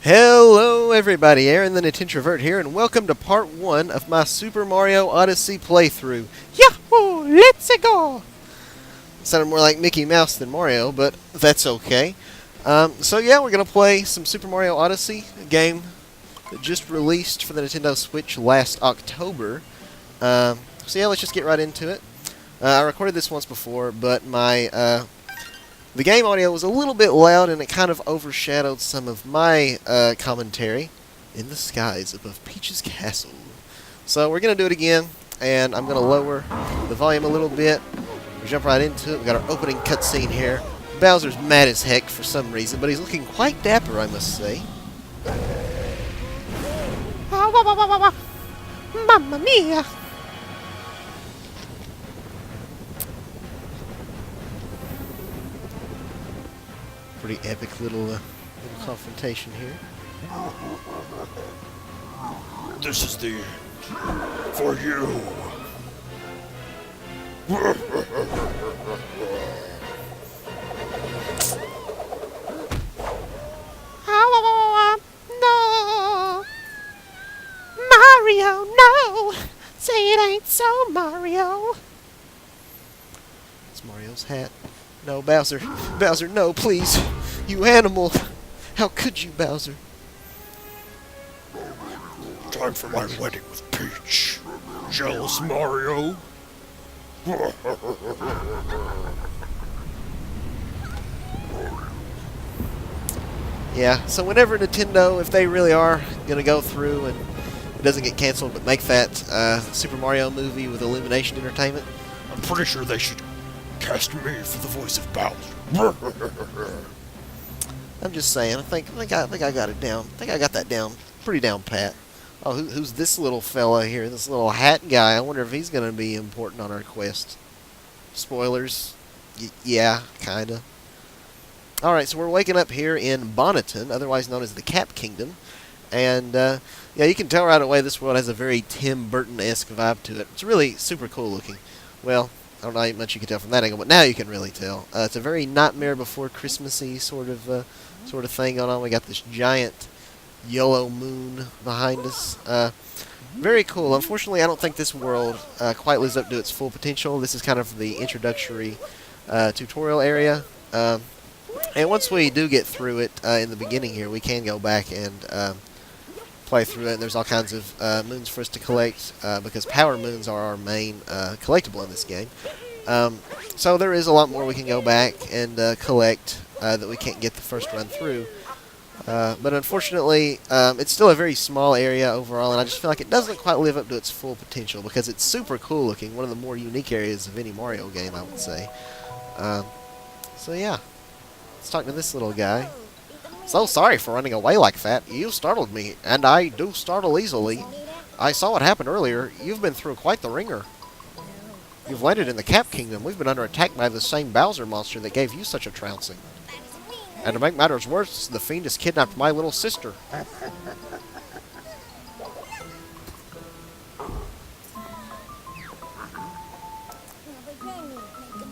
Hello everybody, Aaron the Nintintrovert here, and welcome to part 1 of my Super Mario Odyssey playthrough. Yahoo! Let's go! Sounded more like Mickey Mouse than Mario, but that's okay. So yeah, we're going to play some Super Mario Odyssey, a game that just released for the Nintendo Switch last October. So yeah, let's just get right into it. I recorded this once before, but the game audio was a little bit loud, and it kind of overshadowed some of my commentary in the skies above Peach's castle. So we're going to do it again, and I'm going to lower the volume a little bit. We jump right into it. We got our opening cutscene here. Bowser's mad as heck for some reason, but he's looking quite dapper, I must say. Mamma mia! Pretty epic little confrontation here. This is the for you. No! Mario, no! Say it ain't so, Mario. It's Mario's hat. No, Bowser. Bowser, no, please. You animal. How could you, Bowser? Time for my wedding with Peach. Jealous, Mario? Yeah, so whenever Nintendo, if they really are going to go through and it doesn't get canceled, but make that Super Mario movie with Illumination Entertainment, I'm pretty sure they should cast me for the voice of Bowser. I'm just saying, I think I got it down. I think I got that down, pretty down pat. Oh, who's this little fella here? This little hat guy. I wonder if he's going to be important on our quest. Spoilers? Yeah, kinda. Alright, so we're waking up here in Bonneton, otherwise known as the Cappy Kingdom. And, yeah, you can tell right away this world has a very Tim Burton-esque vibe to it. It's really super cool looking. Well, I don't know how much you can tell from that angle, but now you can really tell. It's a very Nightmare Before Christmassy sort of thing going on. We got this giant yellow moon behind us. Very cool. Unfortunately, I don't think this world quite lives up to its full potential. This is kind of the introductory tutorial area. And once we do get through it in the beginning here, we can go back and play through it. And there's all kinds of moons for us to collect because power moons are our main collectible in this game. So there is a lot more we can go back and collect that we can't get the first run through. But unfortunately, it's still a very small area overall, and I just feel like it doesn't quite live up to its full potential because it's super cool looking. One of the more unique areas of any Mario game, I would say. So yeah, let's talk to this little guy. So sorry for running away like that. You startled me, and I do startle easily. I saw what happened earlier. You've been through quite the ringer. You've landed in the Cappy Kingdom. We've been under attack by the same Bowser monster that gave you such a trouncing. And to make matters worse, the fiend has kidnapped my little sister.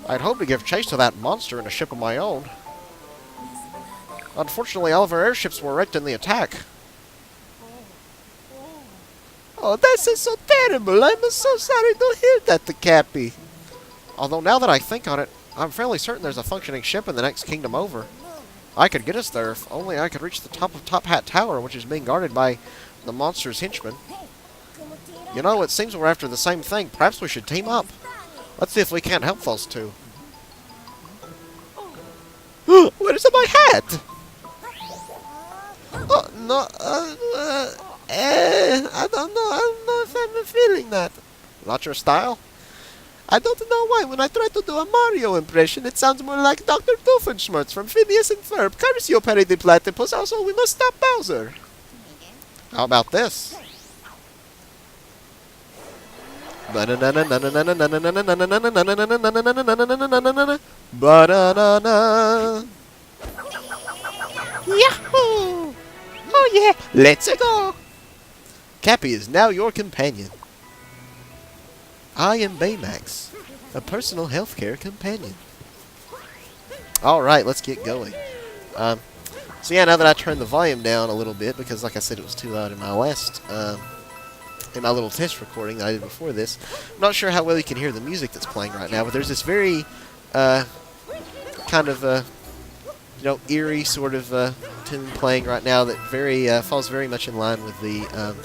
I'd hoped to give chase to that monster in a ship of my own. Unfortunately, all of our airships were wrecked in the attack. Oh, this is so terrible. I'm so sorry to hear that, Cappy. Although now that I think on it, I'm fairly certain there's a functioning ship in the next kingdom over. I could get us there if only I could reach the top of Top Hat Tower, which is being guarded by the monster's henchmen. You know, it seems we're after the same thing. Perhaps we should team up. Let's see if we can't help those two. Where's my hat? Oh, no, I don't know if I'm feeling that. Not your style? I don't know why. When I try to do a Mario impression, it sounds more like Dr. Doofenshmirtz from Phineas and Ferb. Curse you, Perry the Platypus. Also, we must stop Bowser. How about this? Ba-da-da-da. Yahoo! Oh yeah, let's go! Cappy is now your companion. I am Baymax, a personal healthcare companion. Alright, let's get going. So yeah, now that I turned the volume down a little bit, because like I said, it was too loud in my last, in my little test recording that I did before this. I'm not sure how well you can hear the music that's playing right now, but there's this very, kind of, you know, eerie sort of tune playing right now that falls very much in line with the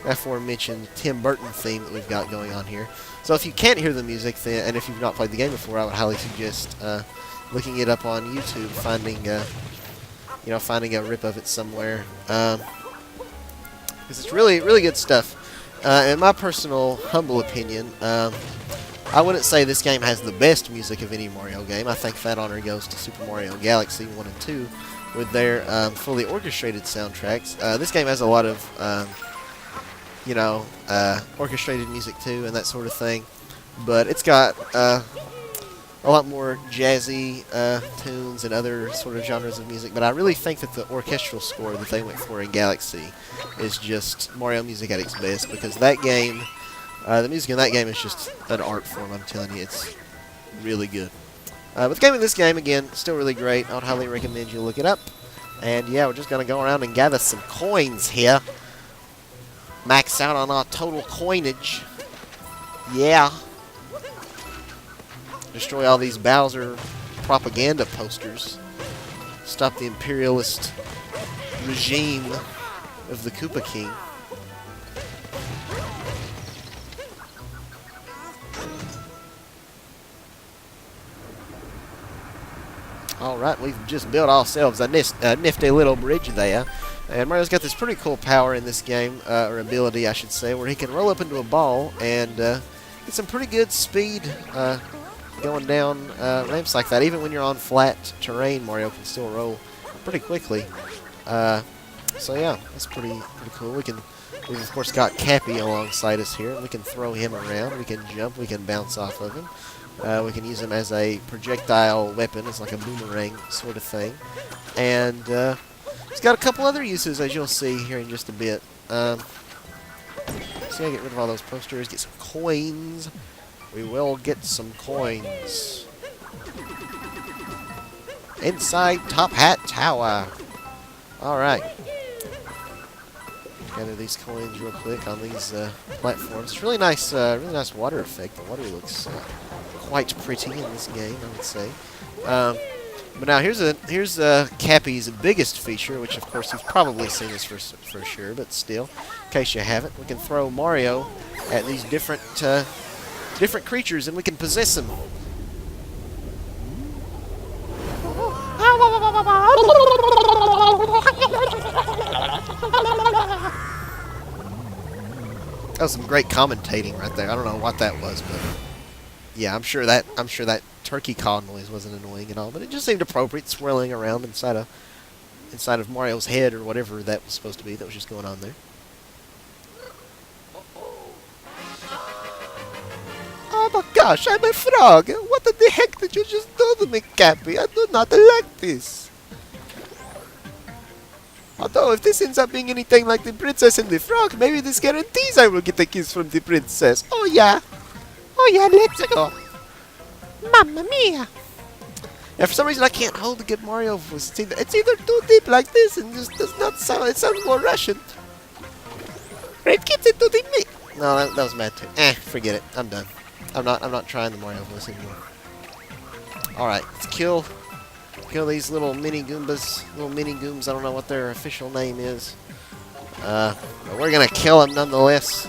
aforementioned Tim Burton theme that we've got going on here. So if you can't hear the music, then, and if you've not played the game before, I would highly suggest looking it up on YouTube, finding a rip of it somewhere, because it's really, really good stuff. In my personal, humble opinion, I wouldn't say this game has the best music of any Mario game. I think that honor goes to Super Mario Galaxy 1 and 2 with their fully orchestrated soundtracks. This game has a lot of, orchestrated music too and that sort of thing. But it's got a lot more jazzy tunes and other sort of genres of music. But I really think that the orchestral score that they went for in Galaxy is just Mario music at its best, because that game... the music in that game is just an art form, I'm telling you. It's really good. But the game in this game, again, still really great. I would highly recommend you look it up. And yeah, we're just going to go around and gather some coins here. Max out on our total coinage. Yeah. Destroy all these Bowser propaganda posters. Stop the imperialist regime of the Koopa King. Alright, we've just built ourselves a nifty little bridge there. And Mario's got this pretty cool power in this game, or ability I should say, where he can roll up into a ball and get some pretty good speed going down ramps like that. Even when you're on flat terrain, Mario can still roll pretty quickly. So yeah, that's pretty cool. We've of course got Cappy alongside us here. We can throw him around, we can jump, we can bounce off of him. We can use him as a projectile weapon. It's like a boomerang sort of thing. And he's got a couple other uses, as you'll see here in just a bit. So yeah, get rid of all those posters, get some coins. We will get some coins. Inside Top Hat Tower. Alright. Gather these coins real quick on these platforms. It's really nice water effect. The water looks quite pretty in this game, I would say. But now here's Cappy's biggest feature, which of course you've probably seen this for sure, but still, in case you haven't, we can throw Mario at these different creatures and we can possess them. That was some great commentating right there. I don't know what that was, but yeah, I'm sure that turkey call noise wasn't annoying at all, but it just seemed appropriate, swirling around inside of Mario's head or whatever that was supposed to be that was just going on there. Oh my gosh, I'm a frog! What the heck did you just do to me, Cappy? I do not like this. Although, if this ends up being anything like the Princess and the Frog, maybe this guarantees I will get a kiss from the Princess. Oh yeah! Oh yeah, let's go! Mamma mia! Yeah, for some reason I can't hold a good Mario voice. It's either too deep like this and just does not sound, it sounds more Russian. Red kids into the me. No, that was bad too. Forget it. I'm done. I'm not trying the Mario voice anymore. Alright, let's kill these little mini Goombas. Little mini Gooms, I don't know what their official name is. But we're gonna kill them nonetheless.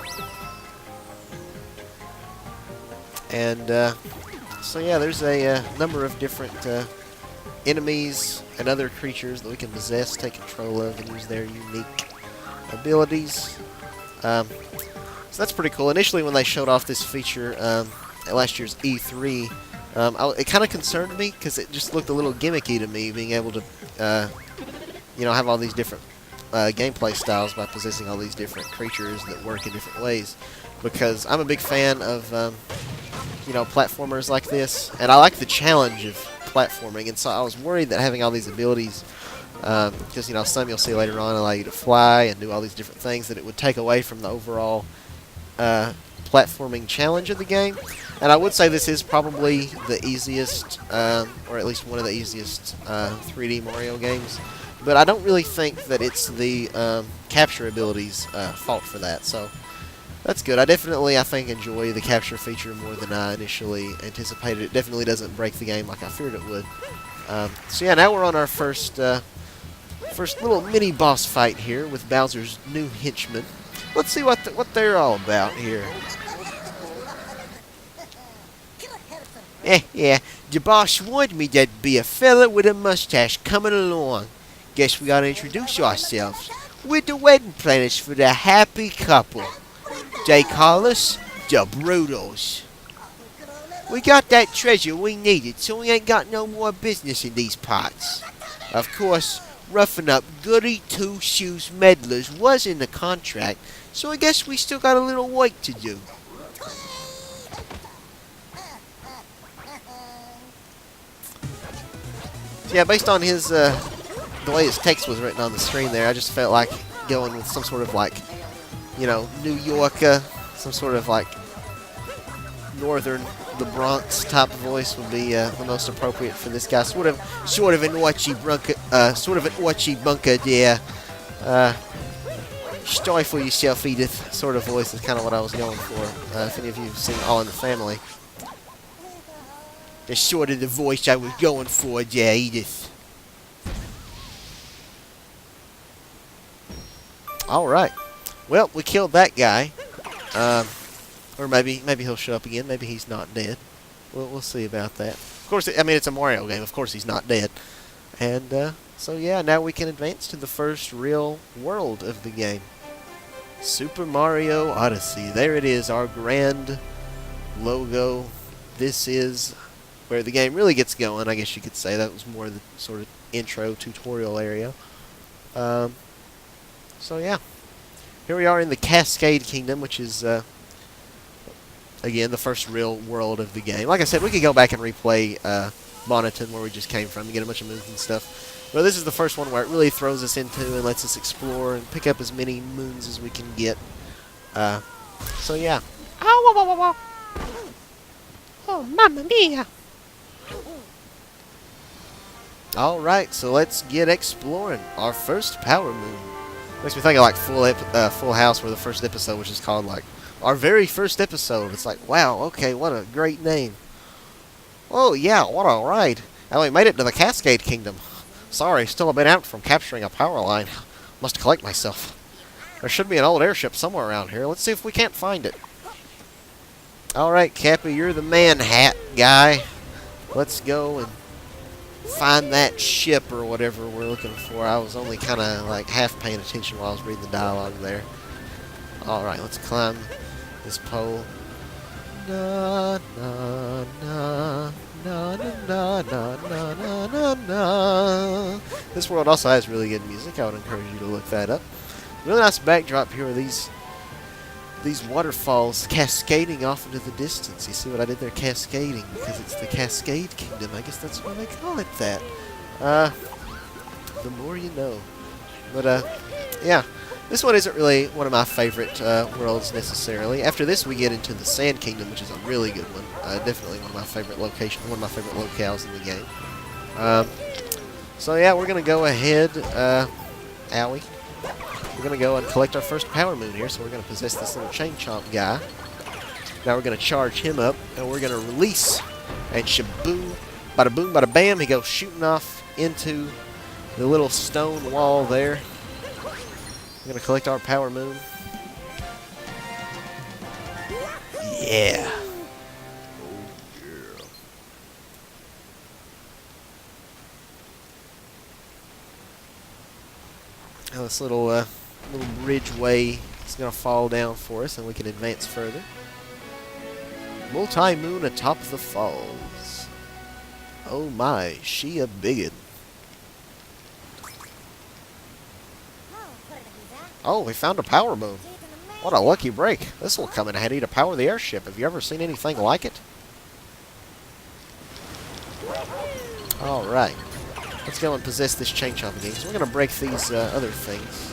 And, so yeah, there's a number of different enemies and other creatures that we can possess, take control of, and use their unique abilities. So that's pretty cool. Initially, when they showed off this feature at last year's E3, it kind of concerned me because it just looked a little gimmicky to me, being able to, have all these different gameplay styles by possessing all these different creatures that work in different ways. Because I'm a big fan of, platformers like this, and I like the challenge of platforming. And so I was worried that having all these abilities, because some you'll see later on allow you to fly and do all these different things, that it would take away from the overall platforming challenge of the game. And I would say this is probably the easiest, or at least one of the easiest 3D Mario games, But I don't really think that it's the capture abilities fault for that. So that's good. I think enjoy the capture feature more than I initially anticipated. It definitely doesn't break the game like I feared it would. So yeah, now we're on our first little mini boss fight here with Bowser's new henchmen. Let's see what they're all about here. Yeah, the boss warned me there'd be a fella with a mustache coming along. Guess we gotta introduce ourselves. We're the wedding planners for the happy couple. They call us the Broodals. We got that treasure we needed, so we ain't got no more business in these parts. Of course, roughing up goody two-shoes meddlers was in the contract, so I guess we still got a little work to do. So yeah, based on his the way his text was written on the screen there, I just felt like going with some sort of like, you know, New York, some sort of like northern, the Bronx type voice would be the most appropriate for this guy. Sort of an Orchie bunker there. Stifle yourself, Edith. Sort of voice is kind of what I was going for. If any of you have seen All in the Family, that's sort of the voice I was going for there, Edith. All right. Well, we killed that guy. Or maybe he'll show up again. Maybe he's not dead. We'll see about that. Of course, I mean, it's a Mario game. Of course he's not dead. And so yeah, now we can advance to the first real world of the game. Super Mario Odyssey. There it is, our grand logo. This is where the game really gets going, I guess you could say. That was more the sort of intro tutorial area. So yeah. Here we are in the Cascade Kingdom, which is, again, the first real world of the game. Like I said, we could go back and replay Bonneton, where we just came from, and get a bunch of moons and stuff. But this is the first one where it really throws us into and lets us explore and pick up as many moons as we can get. So yeah. Oh, mamma mia. Alright, so let's get exploring. Our first power moon. Makes me think of like Full House, where the first episode was just called like our very first episode. It's like, wow, okay, what a great name. Oh yeah, what a ride. And we made it to the Cascade Kingdom. Sorry, still a bit out from capturing a power line. Must collect myself. There should be an old airship somewhere around here. Let's see if we can't find it. Alright, Cappy, you're the man hat guy. Let's go and find that ship or whatever we're looking for. I was only kind of like half paying attention while I was reading the dialogue there. Alright, let's climb this pole. Na na na na na na na na na na. This world also has really good music. I would encourage you to look that up. Really nice backdrop here are these waterfalls cascading off into the distance. You see what I did there? Cascading, because it's the Cascade Kingdom. I guess that's why they call it that. The more you know. But, yeah. This one isn't really one of my favorite worlds necessarily. After this, we get into the Sand Kingdom, which is a really good one. Definitely one of my favorite locations, one of my favorite locales in the game. So, yeah, we're going to go ahead. Owie. We're going to go and collect our first power moon here, so we're going to possess this little chain chomp guy. Now we're going to charge him up, and we're going to release, and shaboom, bada boom, bada bam, he goes shooting off into the little stone wall there. We're going to collect our power moon. Yeah. Now this little bridgeway is going to fall down for us, and we can advance further. Multi-moon atop the falls. Oh my, she a biggin. Oh, we found a power moon. What a lucky break. This will come in handy to power the airship. Have you ever seen anything like it? Alright. Let's go and possess this chain chomp again. So we're going to break these other things.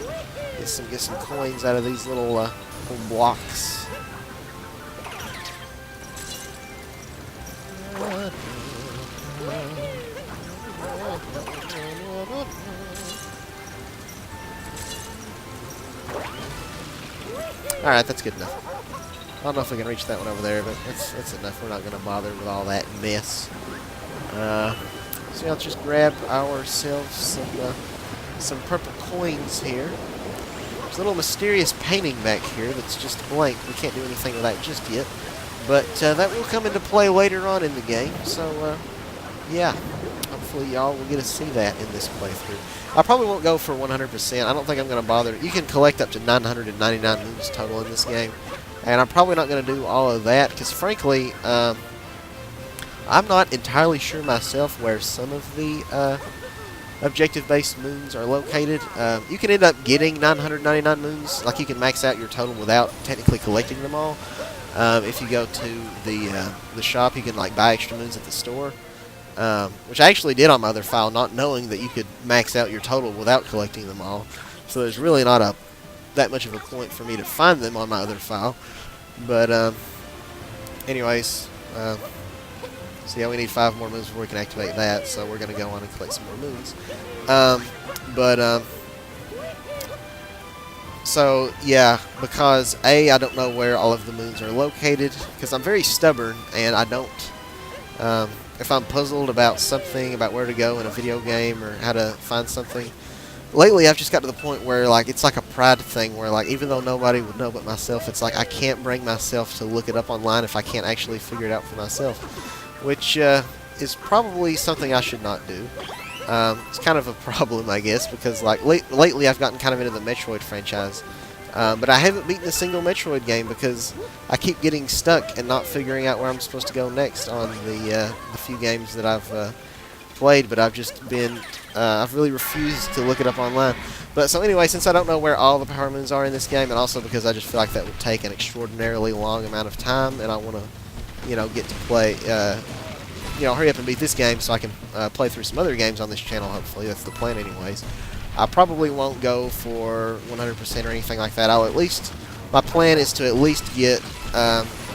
Get some coins out of these little blocks. Alright, that's good enough. I don't know if we can reach that one over there, but that's enough. We're not going to bother with all that mess. So yeah, let's just grab ourselves some purple coins here. There's a little mysterious painting back here that's just blank. We can't do anything with that just yet. But that will come into play later on in the game. So, yeah. Hopefully y'all will get to see that in this playthrough. I probably won't go for 100%. I don't think I'm going to bother. You can collect up to 999 moons total in this game. And I'm probably not going to do all of that because, frankly, I'm not entirely sure myself where some of the objective-based moons are located. You can end up getting 999 moons. Like, you can max out your total without technically collecting them all. If you go to the shop, you can, like, buy extra moons at the store. Which I actually did on my other file, not knowing that you could max out your total without collecting them all. So there's really not that much of a point for me to find them on my other file. But, anyways, so yeah, we need 5 more moons before we can activate that, so we're going to go on and collect some more moons. So, yeah, because, A, I don't know where all of the moons are located, because I'm very stubborn, and I don't, if I'm puzzled about something, about where to go in a video game, or how to find something, lately I've just got to the point where, like, it's like a pride thing, where, like, even though nobody would know but myself, it's like I can't bring myself to look it up online if I can't actually figure it out for myself, which is probably something I should not do. It's kind of a problem, I guess, because, like, lately I've gotten kind of into the Metroid franchise, but I haven't beaten a single Metroid game because I keep getting stuck and not figuring out where I'm supposed to go next on the few games that I've played, but I've just been, I've really refused to look it up online. But so anyway, since I don't know where all the power moons are in this game, and also because I just feel like that would take an extraordinarily long amount of time, and I want to, you know, get to play, you know, hurry up and beat this game so I can play through some other games on this channel, hopefully. That's the plan anyways. I probably won't go for 100% or anything like that. I'll at least, my plan is to at least get,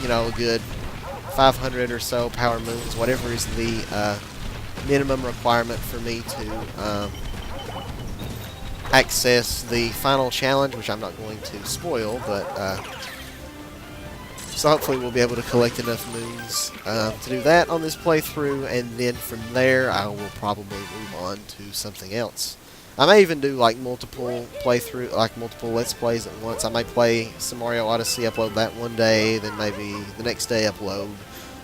you know, a good 500 or so power moons, whatever is the minimum requirement for me to access the final challenge, which I'm not going to spoil, but so hopefully we'll be able to collect enough moons to do that on this playthrough, and then from there I will probably move on to something else. I may even do like multiple Let's Plays at once. I may play some Mario Odyssey, upload that one day, then maybe the next day upload,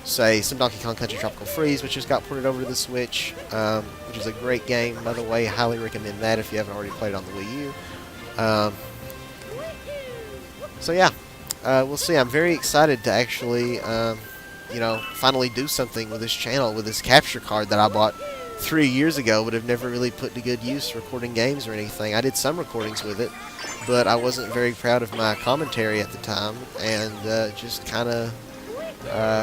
say, some Donkey Kong Country Tropical Freeze, which just got ported over to the Switch, which is a great game, by the way. Highly recommend that if you haven't already played it on the Wii U. So yeah, we'll see. I'm very excited to actually, you know, finally do something with this channel, with this capture card that I bought 3 years ago, but have never really put to good use recording games or anything. I did some recordings with it, but I wasn't very proud of my commentary at the time, and just kind of,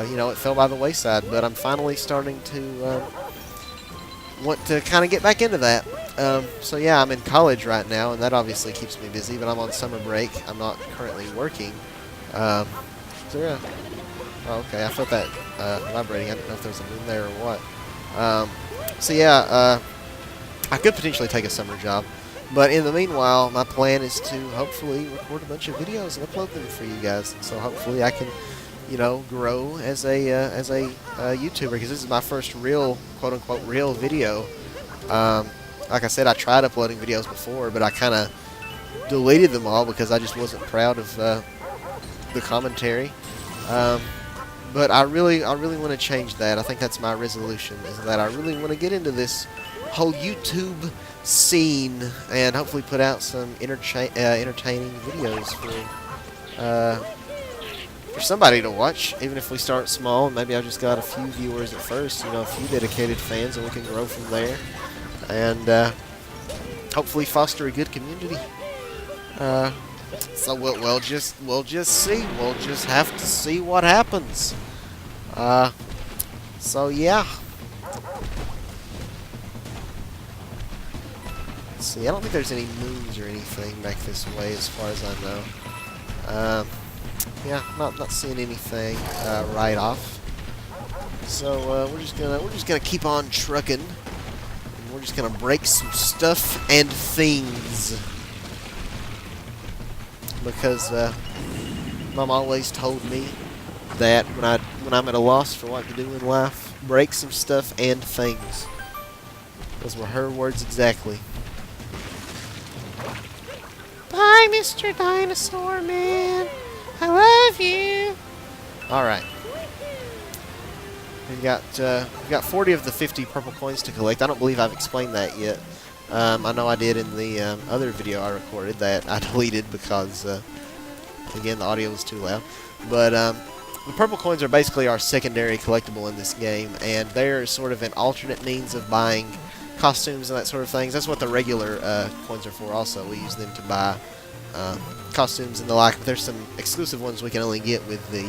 you know, it fell by the wayside. But I'm finally starting to want to kind of get back into that. So yeah, I'm in college right now, and that obviously keeps me busy, but I'm on summer break. I'm not currently working. So yeah. Oh, okay, I felt that vibrating. I didn't know if there was a moon there or what. So yeah, I could potentially take a summer job, but in the meanwhile, my plan is to hopefully record a bunch of videos and upload them for you guys. So hopefully I can, you know, grow as a YouTuber, because this is my first real, quote-unquote, real video. Like I said, I tried uploading videos before, but I kind of deleted them all because I just wasn't proud of the commentary. But I really want to change that. I think that's my resolution, is that I really want to get into this whole YouTube scene and hopefully put out some entertaining videos for somebody to watch, even if we start small. Maybe I've just got a few viewers at first, you know, a few dedicated fans, and we can grow from there, and hopefully foster a good community. So we'll just see. We'll just have to see what happens. So yeah. Let's see. I don't think there's any moons or anything back this way, as far as I know. Yeah, not seeing anything right off. So we're just gonna keep on trucking, and we're just gonna break some stuff and things. Because Mom always told me that when I'm at a loss for what to do in life, break some stuff and things. Those were her words exactly. Bye, Mr. Dinosaur Man. I love you. All right. We've got 40 of the 50 purple coins to collect. I don't believe I've explained that yet. I know I did in the other video I recorded that I deleted because, again, the audio was too loud. But the purple coins are basically our secondary collectible in this game, and they're sort of an alternate means of buying costumes and that sort of things. That's what the regular coins are for also. We use them to buy costumes and the like, but there's some exclusive ones we can only get with the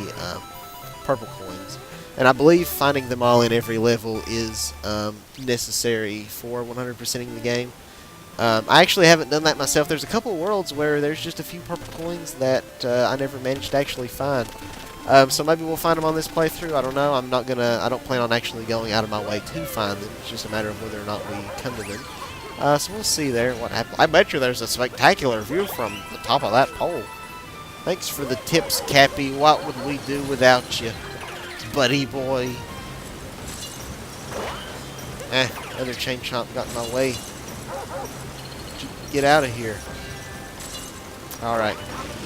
purple coins. And I believe finding them all in every level is necessary for 100%ing the game. I actually haven't done that myself. There's a couple worlds where there's just a few purple coins that I never managed to actually find. So maybe we'll find them on this playthrough. I don't know. I don't plan on actually going out of my way to find them. It's just a matter of whether or not we come to them. So we'll see there what happens. I bet you there's a spectacular view from the top of that pole. Thanks for the tips, Cappy. What would we do without you, buddy boy? Another chain chomp got in my way. Get out of here. Alright.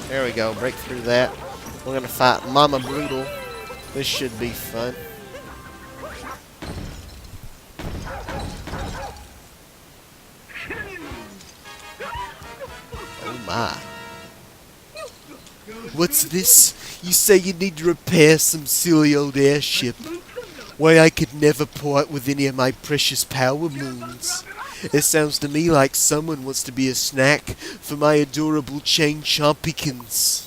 There we go. Break through that. We're going to fight Mama Broodal. This should be fun. Oh my. What's this? You say you need to repair some silly old airship. Why, I could never part with any of my precious power moons. It sounds to me like someone wants to be a snack for my adorable chain chompikins.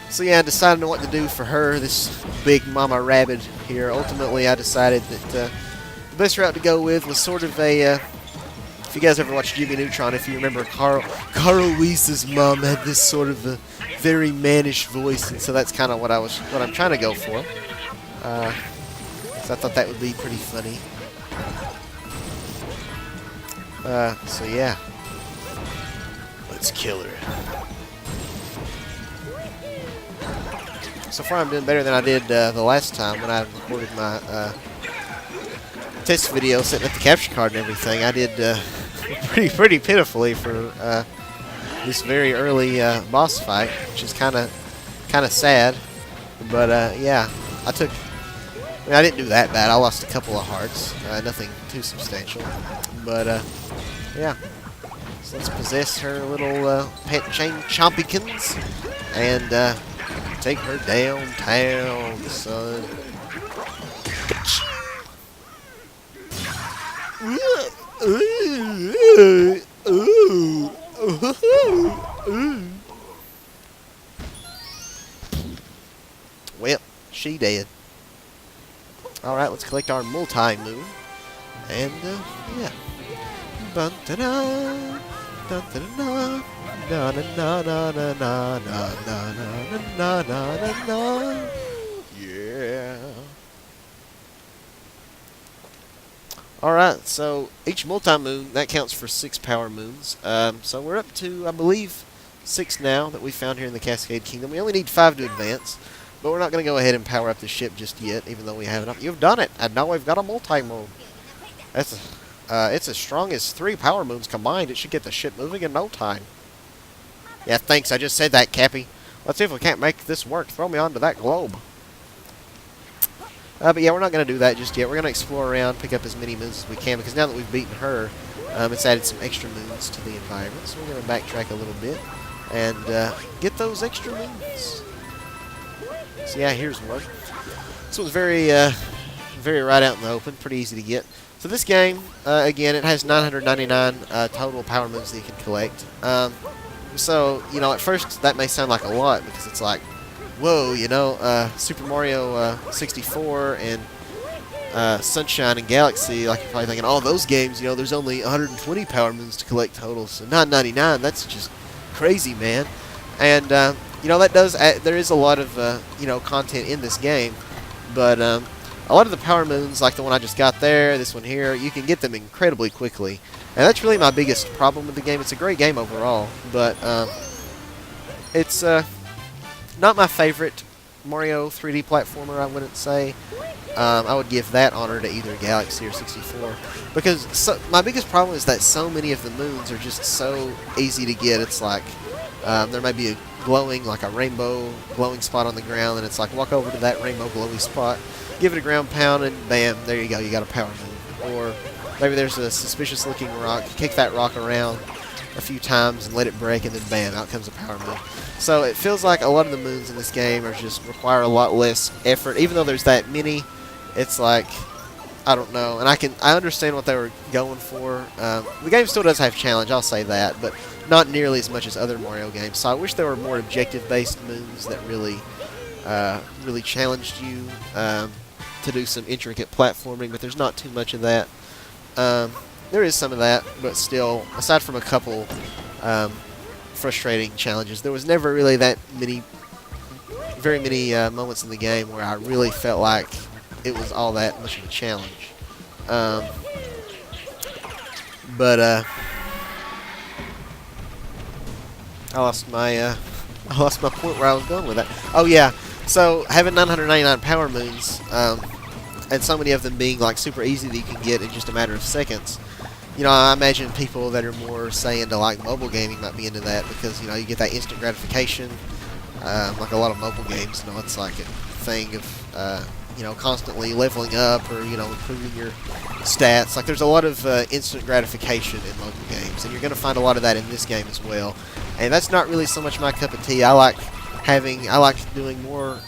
So yeah, I decided on what to do for her, this big mama rabbit here. Ultimately, I decided that the best route to go with was sort of a... if you guys ever watched Jimmy Neutron, if you remember, Carl Weese's mom had this sort of a very mannish voice, and so that's kind of what I'm trying to go for. So I thought that would be pretty funny. So yeah, let's kill her. So far, I'm doing better than I did the last time when I recorded my test video, setting up the capture card and everything. I did pretty pitifully for this very early boss fight, which is kind of sad. But yeah, I didn't do that bad. I lost a couple of hearts, nothing too substantial. But yeah, so let's possess her little pet chain chompikins and take her downtown, son. Well, she dead. Alright, let's collect our multi-moon. And, yeah. Bun-ta-da, dun-ta-da-da, na-na-na-na-na-na-na-na-na-na-na. Yeah. Alright, so each multi-moon, that counts for 6 power moons. So we're up to, I believe, 6 now that we found here in the Cascade Kingdom. We only need 5 to advance. But we're not going to go ahead and power up the ship just yet, even though we have enough. You've done it, and now we've got a multi-moon. It's as strong as 3 power moons combined. It should get the ship moving in no time. Yeah, thanks. I just said that, Cappy. Let's see if we can't make this work. Throw me onto that globe. But yeah, we're not going to do that just yet. We're going to explore around, pick up as many moons as we can, because now that we've beaten her, it's added some extra moons to the environment. So we're going to backtrack a little bit and get those extra moons. So yeah, here's one. This one's very right out in the open, pretty easy to get. So this game, again, it has 999 total power moons that you can collect. So, you know, at first that may sound like a lot because it's like, whoa, you know, Super Mario 64 and Sunshine and Galaxy, like you're probably thinking, oh, those games, you know, there's only 120 power moons to collect total, so 999, that's just crazy, man. And you know, that does there is a lot of you know, content in this game, but a lot of the power moons, like the one I just got there, this one here, you can get them incredibly quickly. And that's really my biggest problem with the game. It's a great game overall, but it's not my favorite Mario 3D platformer, I wouldn't say. I would give that honor to either Galaxy or 64. Because my biggest problem is that so many of the moons are just so easy to get. It's like there may be a glowing, like a rainbow glowing spot on the ground, and it's like walk over to that rainbow glowy spot, give it a ground pound, and bam, there you go, you got a power move. Or maybe there's a suspicious looking rock, kick that rock around a few times and let it break, and then bam, out comes a power move. So it feels like a lot of the moons in this game are just require a lot less effort. Even though there's that many, it's like, I don't know. And I understand what they were going for. The game still does have challenge, I'll say that, but not nearly as much as other Mario games. So I wish there were more objective-based moons that really challenged you to do some intricate platforming, but there's not too much of that. There is some of that, but still, aside from a couple frustrating challenges, there was never really very many moments in the game where I really felt like it was all that much of a challenge. But I lost my point where I was going with that. Oh yeah, so having 999 power moons, and so many of them being like super easy that you can get in just a matter of seconds. You know, I imagine people that are more, say, into like mobile gaming might be into that because, you know, you get that instant gratification. Like a lot of mobile games, you know, it's like a thing of, you know, constantly leveling up or, you know, improving your stats. Like there's a lot of instant gratification in mobile games, and you're going to find a lot of that in this game as well. And that's not really so much my cup of tea. I like doing more,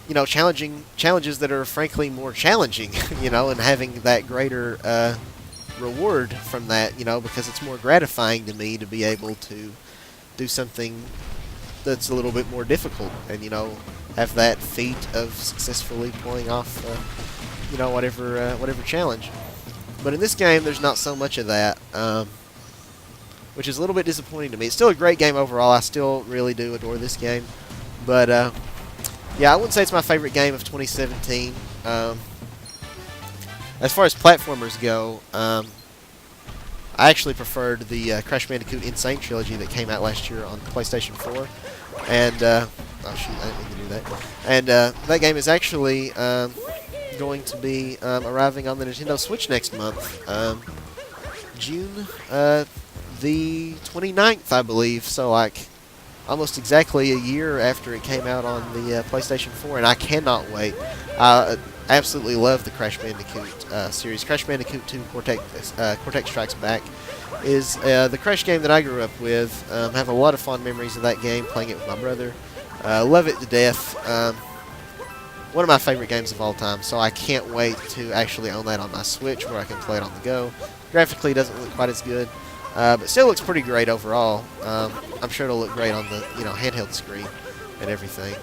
you know, challenges that are frankly more challenging, you know, and having that greater reward from that, you know, because it's more gratifying to me to be able to do something that's a little bit more difficult and, you know, have that feat of successfully pulling off, you know, whatever challenge. But in this game, there's not so much of that, which is a little bit disappointing to me. It's still a great game overall. I still really do adore this game. But, yeah, I wouldn't say it's my favorite game of 2017. As far as platformers go, I actually preferred the Crash Bandicoot Insane Trilogy that came out last year on PlayStation 4. And, oh shoot, I didn't mean to do that. And that game is actually going to be arriving on the Nintendo Switch next month. June the 29th, I believe. So, like, almost exactly a year after it came out on the PlayStation 4, and I cannot wait. I absolutely love the Crash Bandicoot series. Crash Bandicoot 2 Cortex Strikes Back is the Crash game that I grew up with. Have a lot of fond memories of that game, playing it with my brother. Love it to death. One of my favorite games of all time, so I can't wait to actually own that on my Switch where I can play it on the go. Graphically, it doesn't look quite as good. But still looks pretty great overall. I'm sure it'll look great on the handheld screen and everything.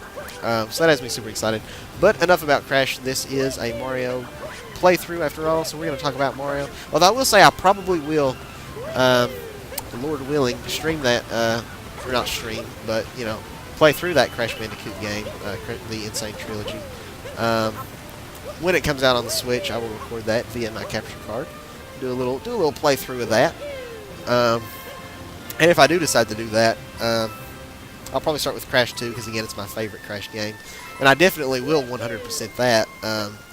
So that has me super excited. But enough about Crash. This is a Mario playthrough after all, so we're going to talk about Mario. Although I will say I probably will, Lord willing, stream that, or not stream, but, you know, play through that Crash Bandicoot game, the Insane Trilogy. When it comes out on the Switch, I will record that via my capture card. Do a little playthrough of that. And if I do decide to do that, I'll probably start with Crash 2, because again, it's my favorite Crash game. And I definitely will 100% that,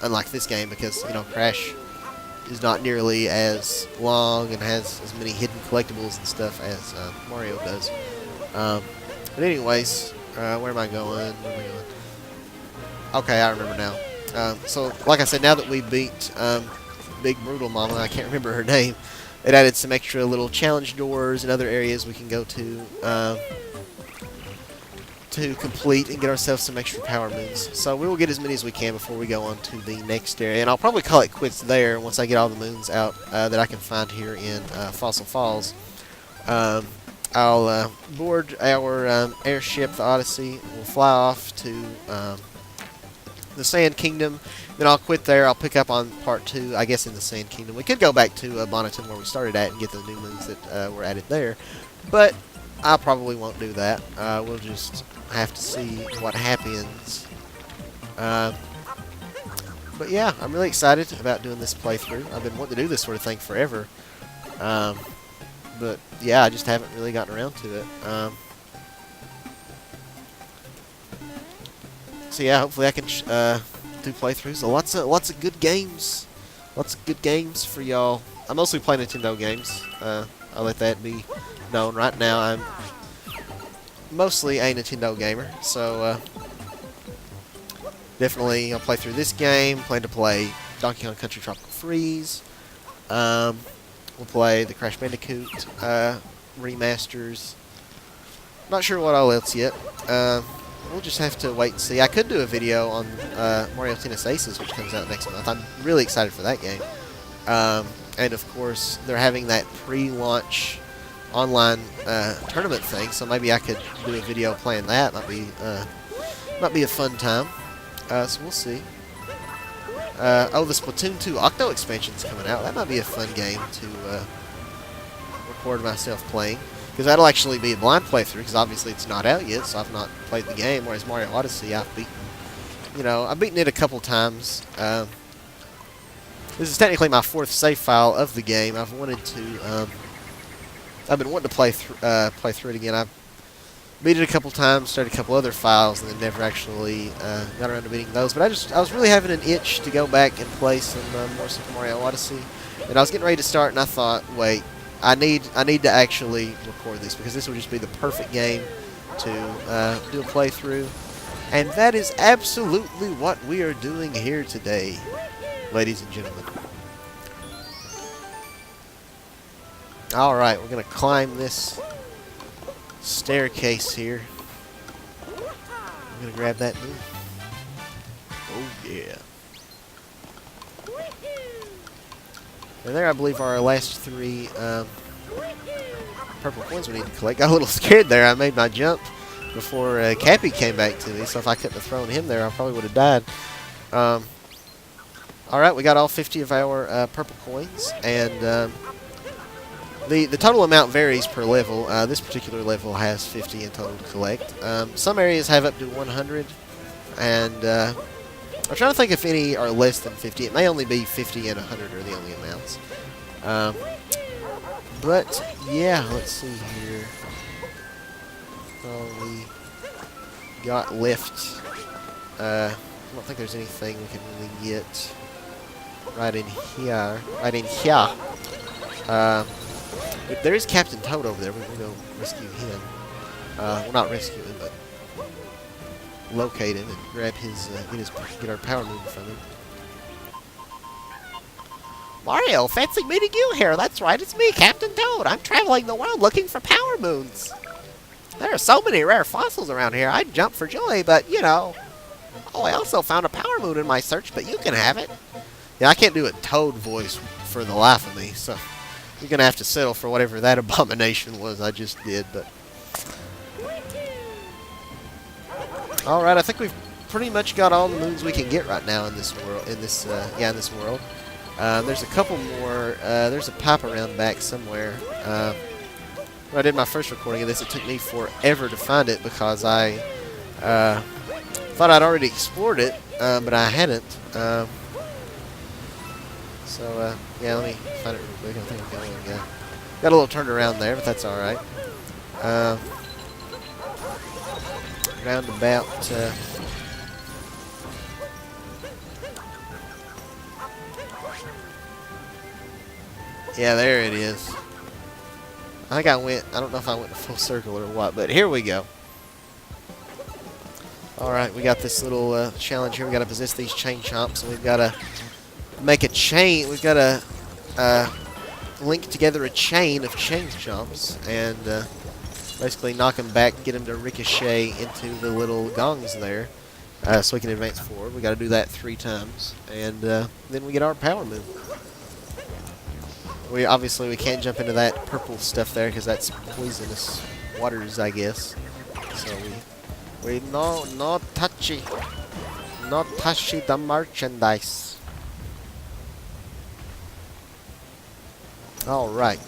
unlike this game, because, you know, Crash is not nearly as long and has as many hidden collectibles and stuff as Mario does. But anyways, where am I going? Okay, I remember now. So, like I said, now that we beat Big Broodal Mama, I can't remember her name, it added some extra little challenge doors and other areas we can go to complete and get ourselves some extra power moons. So we will get as many as we can before we go on to the next area. And I'll probably call it quits there once I get all the moons out that I can find here in Fossil Falls. I'll board our airship, the Odyssey. We'll fly off to the Sand Kingdom. Then I'll quit there. I'll pick up on part 2, I guess, in the Sand Kingdom. We could go back to Bonneton where we started at and get the new moons that were added there. But I probably won't do that. We'll just have to see what happens. But yeah, I'm really excited about doing this playthrough. I've been wanting to do this sort of thing forever. But yeah, I just haven't really gotten around to it. So yeah, hopefully I can do playthroughs. So lots of good games. Lots of good games for y'all. I mostly play Nintendo games. I'll let that be known. Right now, I'm mostly a Nintendo gamer. So definitely I'll play through this game. Plan to play Donkey Kong Country Tropical Freeze. We'll play the Crash Bandicoot remasters. Not sure what all else yet. We'll just have to wait and see. I could do a video on Mario Tennis Aces, which comes out next month. I'm really excited for that game. And of course, they're having that pre-launch online tournament thing, so maybe I could do a video playing that. Might be a fun time. So we'll see. Oh, the Splatoon 2 Octo expansion's coming out. That might be a fun game to record myself playing. Because that'll actually be a blind playthrough, because obviously it's not out yet, so I've not played the game. Whereas Mario Odyssey, I've beaten it a couple times. This is technically my 4th save file of the game. I've been wanting to play through it again. I've beat it a couple times, started a couple other files, and then never actually got around to beating those. But I was really having an itch to go back and play some more Super Mario Odyssey. And I was getting ready to start, and I thought, wait, I need to actually record this, because this would just be the perfect game to do a playthrough. And that is absolutely what we are doing here today, ladies and gentlemen. Alright, we're going to climb this staircase here. I'm going to grab that move. Oh, yeah. And there, I believe, are our last 3 purple coins we need to collect. Got a little scared there. I made my jump before Cappy came back to me, so if I couldn't have thrown him there, I probably would have died. Alright, we got all 50 of our purple coins, and the total amount varies per level. This particular level has 50 in total to collect. Some areas have up to 100, and I'm trying to think if any are less than 50. It may only be 50 and 100 are the only amounts. But, yeah, let's see here. Oh, we got left. I don't think there's anything we can really get right in here. There is Captain Toad over there. We're going to go rescue him. Well, not rescue him, but locate him and grab his, get our power moon from him. Mario, fancy meeting you here. That's right, it's me, Captain Toad. I'm traveling the world looking for power moons. There are so many rare fossils around here, I'd jump for joy, but, you know. Oh, I also found a power moon in my search, but you can have it. Yeah, I can't do a Toad voice for the life of me, so you're going to have to settle for whatever that abomination was I just did, but... Alright, I think we've pretty much got all the moons we can get right now in this world. In this world. There's a couple more. There's a pipe around back somewhere. When I did my first recording of this, it took me forever to find it because I thought I'd already explored it, but I hadn't. Yeah, let me find it real quick. I think I'm going. Yeah, got a little turned around there, but that's all right. Roundabout. Yeah, there it is. I think I don't know if I went in a full circle or what, but here we go. Alright, we got this little challenge here. We got to possess these chain chomps, and we've got to make a chain. We've got to link together a chain of chain chomps, and basically knock them back, get them to ricochet into the little gongs there, so we can advance forward. We got to do that 3 times, and then we get our power moon. Obviously we can't jump into that purple stuff there because that's poisonous waters, I guess. So we not touchy the merchandise. All right.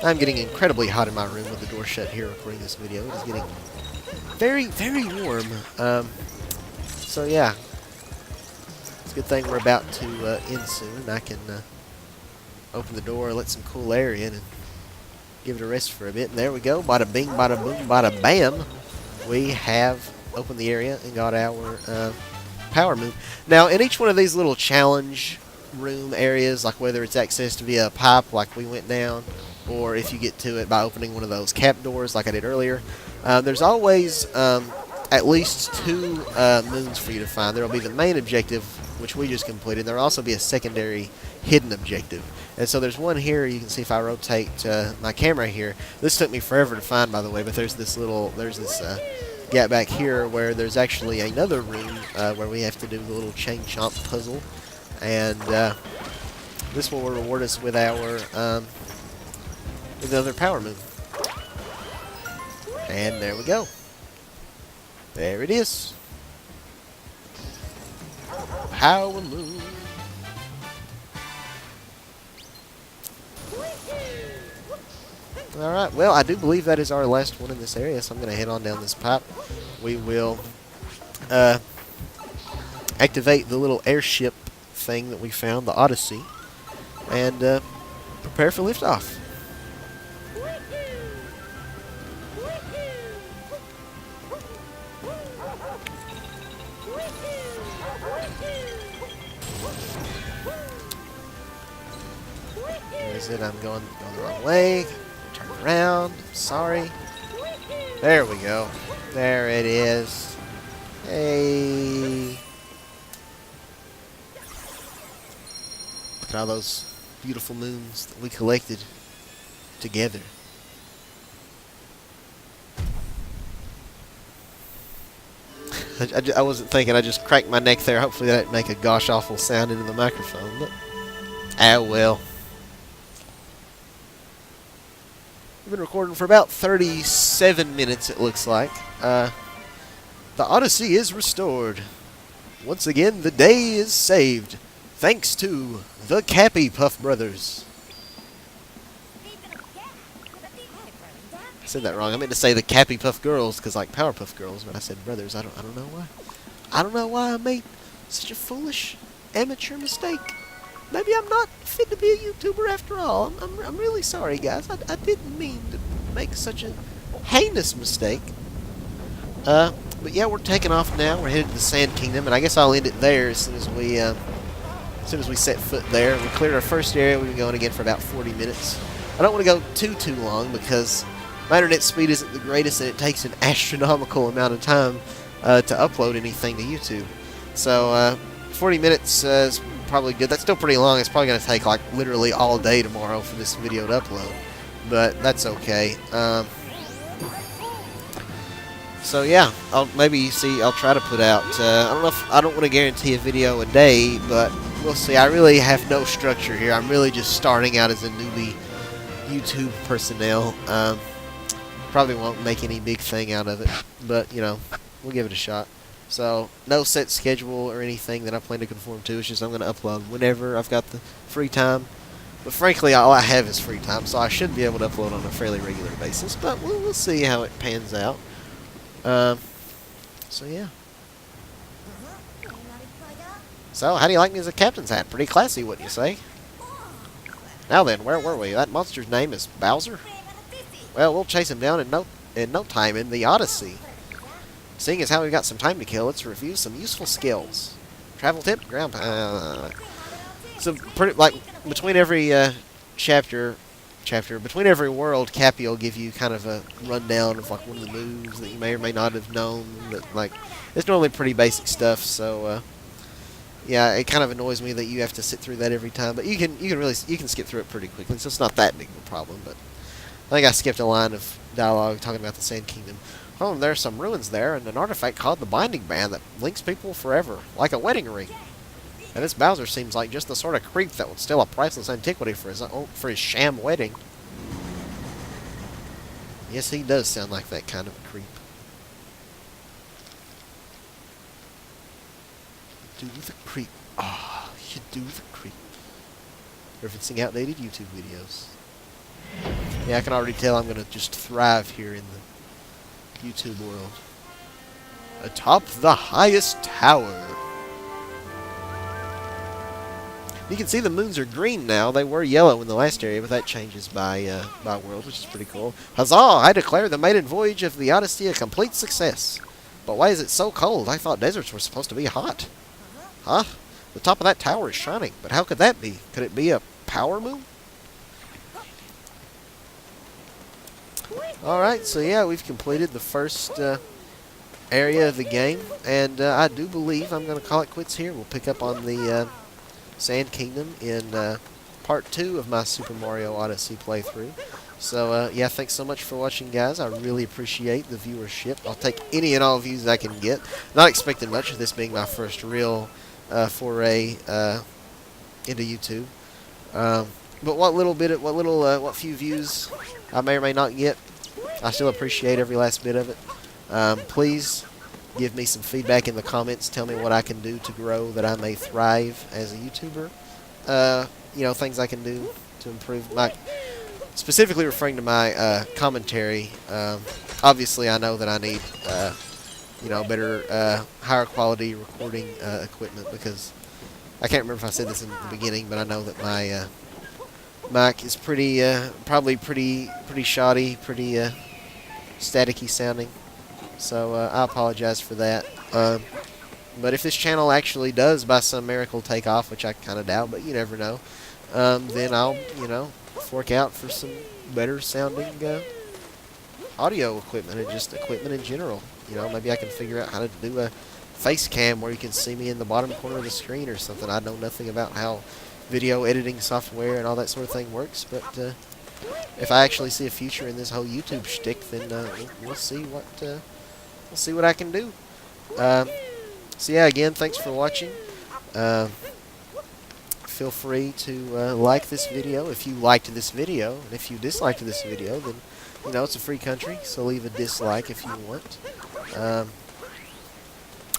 I'm getting incredibly hot in my room with the door shut here recording this video. It is getting very, very warm. So yeah. It's a good thing we're about to end soon. I can open the door, let some cool air in, and give it a rest for a bit. And there we go. Bada bing, bada boom, bada bam. We have opened the area and got our power moon. Now, in each one of these little challenge room areas, like whether it's accessed via a pipe like we went down, or if you get to it by opening one of those cap doors like I did earlier, there's always at least 2 moons for you to find. There will be the main objective, which we just completed. There will also be a secondary hidden objective. And so there's one here. You can see if I rotate my camera here. This took me forever to find, by the way, but there's this gap back here where there's actually another room where we have to do the little chain chomp puzzle. And this will reward us with our another power moon. And there we go. There it is. Power moon. Alright, well, I do believe that is our last one in this area, so I'm going to head on down this pipe. We will activate the little airship thing that we found, the Odyssey, and prepare for liftoff. Where is it? I'm going the wrong way. Turn around. I'm sorry. There we go. There it is. Hey. Look at all those beautiful moons that we collected together. I wasn't thinking. I just cracked my neck there. Hopefully that didn't make a gosh awful sound into the microphone. But, well. We've been recording for about 37 minutes, it looks like. The Odyssey is restored. Once again, the day is saved. Thanks to the Cappy Puff Brothers. I said that wrong. I meant to say the Cappy Puff Girls, because like Powerpuff Girls, but I said brothers. I don't know why. I don't know why I made such a foolish amateur mistake. Maybe I'm not fit to be a YouTuber after all. I'm really sorry, guys. I didn't mean to make such a heinous mistake. But yeah, we're taking off now. We're headed to the Sand Kingdom, and I guess I'll end it there as soon as we set foot there. We cleared our first area. We've been going again for about 40 minutes. I don't want to go too long because my internet speed isn't the greatest, and it takes an astronomical amount of time to upload anything to YouTube. So 40 minutes is probably good. That's still pretty long. It's probably going to take like literally all day tomorrow for this video to upload, but that's okay. So yeah, I'll try to put out. I don't want to guarantee a video a day, but we'll see. I really have no structure here. I'm really just starting out as a newbie YouTube personnel. Probably won't make any big thing out of it, but you know, we'll give it a shot. So, no set schedule or anything that I plan to conform to. It's just I'm going to upload whenever I've got the free time. But frankly, all I have is free time, so I should be able to upload on a fairly regular basis. But we'll see how it pans out. So, yeah. So, how do you like me as a captain's hat? Pretty classy, wouldn't you say? Now then, where were we? That monster's name is Bowser? Well, we'll chase him down in no time in the Odyssey. Seeing as how we've got some time to kill, let's review some useful skills. Travel tip, ground. So pretty like between every between every world, Cappy will give you kind of a rundown of like one of the moves that you may or may not have known. That like it's normally pretty basic stuff. So yeah, it kind of annoys me that you have to sit through that every time. But you can skip through it pretty quickly, so it's not that big of a problem. But I think I skipped a line of dialogue talking about the Sand Kingdom. Oh, and there's some ruins there, and an artifact called the Binding Band that links people forever, like a wedding ring. And this Bowser seems like just the sort of creep that would steal a priceless antiquity for his sham wedding. Yes, he does sound like that kind of a creep. Do the creep. Ah, you do the creep. Referencing outdated YouTube videos. Yeah, I can already tell I'm going to just thrive here in the YouTube world. Atop the highest tower. You can see the moons are green now. They were yellow in the last area, but that changes by world, which is pretty cool. Huzzah! I declare the maiden voyage of the Odyssey a complete success. But why is it so cold? I thought deserts were supposed to be hot. Huh? The top of that tower is shining, but how could that be? Could it be a power moon? Alright, so yeah, we've completed the first area of the game, and I do believe I'm going to call it quits here. We'll pick up on the Sand Kingdom in part 2 of my Super Mario Odyssey playthrough. So, yeah, thanks so much for watching, guys. I really appreciate the viewership. I'll take any and all views I can get. Not expecting much of this being my first real foray into YouTube. But what few views I may or may not get, I still appreciate every last bit of it. Please give me some feedback in the comments. Tell me what I can do to grow, that I may thrive as a YouTuber. You know, things I can do to improve my... Specifically referring to my commentary, obviously I know that I need, you know, better, higher quality recording equipment, because I can't remember if I said this in the beginning, but I know that my mic is pretty, probably pretty shoddy, pretty staticky sounding. So I apologize for that. But if this channel actually does, by some miracle, take off, which I kind of doubt, but you never know, then I'll, you know, fork out for some better sounding audio equipment, and just equipment in general. You know, maybe I can figure out how to do a face cam where you can see me in the bottom corner of the screen or something. I know nothing about how video editing software and all that sort of thing works, but if I actually see a future in this whole YouTube shtick, then we'll see what I can do. So yeah, again, thanks for watching. Feel free to like this video if you liked this video, and if you disliked this video, then, you know, it's a free country, so leave a dislike if you want.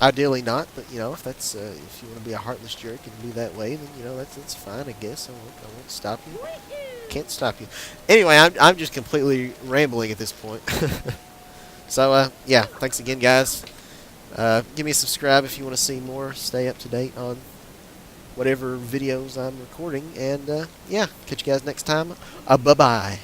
Ideally not, but, you know, if that's if you want to be a heartless jerk and be that way, then, you know, that's fine, I guess. I won't stop you. Can't stop you. Anyway, I'm just completely rambling at this point. So yeah, thanks again, guys. Give me a subscribe if you want to see more. Stay up to date on whatever videos I'm recording, and yeah, catch you guys next time. Bye-bye.